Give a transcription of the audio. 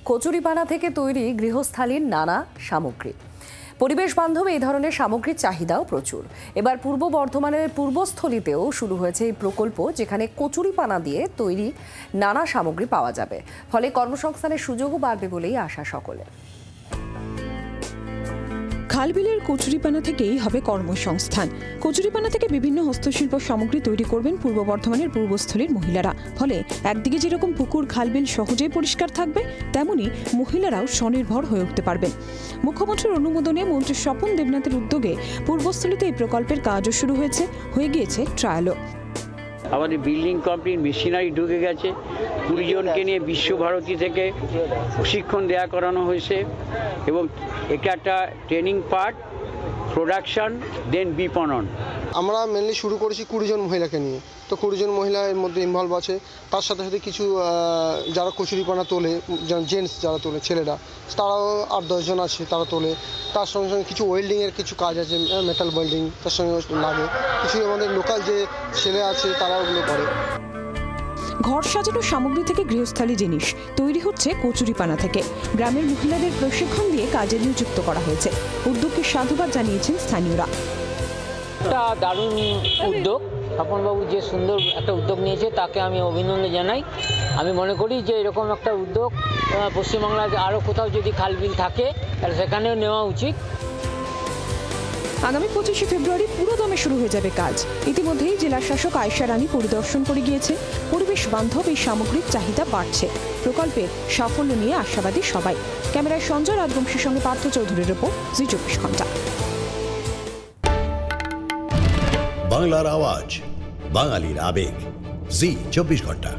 কচুরিপানা থেকে তৈরি গৃহস্থালির নানা সামগ্রী। পরিবেশ বান্ধব এই ধরনের সামগ্রীর চাহিদাও প্রচুর। এবার পূর্ব বর্ধমানের পূর্বস্থলীতেও শুরু হয়েছে এই প্রকল্প, যেখানে কচুরিপানা দিয়ে তৈরি নানা সামগ্রী পাওয়া যাবে। ফলে কর্মসংস্থানের সুযোগও বাড়বে বলেই আশা সকলের। খালবিলের কচুরিপানা থেকেই হবে কর্মসংস্থান। কচুরিপানা থেকে বিভিন্ন হস্তশিল্প সামগ্রী তৈরি করবেন পূর্ব বর্ধমানের পূর্বস্থলীর মহিলারা। ফলে একদিকে যেরকম পুকুর খালবিল সহজেই পরিষ্কার থাকবে, তেমনি মহিলারাও স্বনির্ভর হয়ে উঠতে পারবেন। মুখ্যমন্ত্রীর অনুমোদনে মন্ত্রী স্বপন দেবনাথের উদ্যোগে পূর্বস্থলীতে এই প্রকল্পের কাজও শুরু হয়ে গিয়েছে ট্রায়ালও। আমাদের বিল্ডিং কোম্পানির মেশিনারি ঢুকে গেছে। 20 জনকে নিয়ে বিশ্বভারতী থেকে প্রশিক্ষণ দেওয়া করানো হয়েছে এবং এটা একটা ট্রেনিং পার্ট, প্রোডাকশন, দেন বিপণন। আমরা মেনলি শুরু করেছি 20 জন মহিলাকে নিয়ে। তো 20 জন মহিলা এর মধ্যে ইনভলভ আছে। তার সাথে সাথে কিছু যারা কচুরিপানা তোলে, জেন্টস যারা তোলে, ছেলেরা, তারাও 8-10 জন আছে, তারা তোলে। তার সঙ্গে সঙ্গে কিছু ওয়েল্ডিংয়ের কিছু কাজ আছে, মেটাল ওয়েল্ডিং তার সঙ্গে লাগে। কিছু আমাদের লোকাল যে ছেলে আছে তারা ওগুলো করে। ঘর সাজানোর সামগ্রী থেকে গৃহস্থালী জিনিস তৈরি হচ্ছে কচুরিপানা থেকে। গ্রামের মহিলাদের প্রশিক্ষণ দিয়ে কাজে নিযুক্ত করা হয়েছে। উদ্যোগকে সাধুবাদ জানিয়েছেন স্থানীয়রা। একটা দারুণ উদ্যোগ, স্বপনবাবু যে সুন্দর একটা উদ্যোগ নিয়েছে তাকে আমি অভিনন্দন জানাই। আমি মনে করি যে এরকম একটা উদ্যোগ পশ্চিমবাংলায় আরও কোথাও যদি খালবিল থাকে তাহলে সেখানেও নেওয়া উচিত। আগামী 25শে ফেব্রুয়ারি পুরোদমে শুরু হয়ে যাবে কাজ। ইতিমধ্যেই জেলা শাসক আয়েশা রানী পরিদর্শন করে গিয়েছে। পরিবেশ বান্ধব এই সামগ্রীর চাহিদা বাড়ছে। প্রকল্পের সাফল্য নিয়ে আশাবাদী সবাই। ক্যামেরায় সঞ্জয় রাজবংশীর সঙ্গে পার্থ চৌধুরীর রিপোর্ট, জি 24 ঘন্টা। বাংলার আওয়াজ, বাঙালির আবেগ, জি 24 ঘন্টা।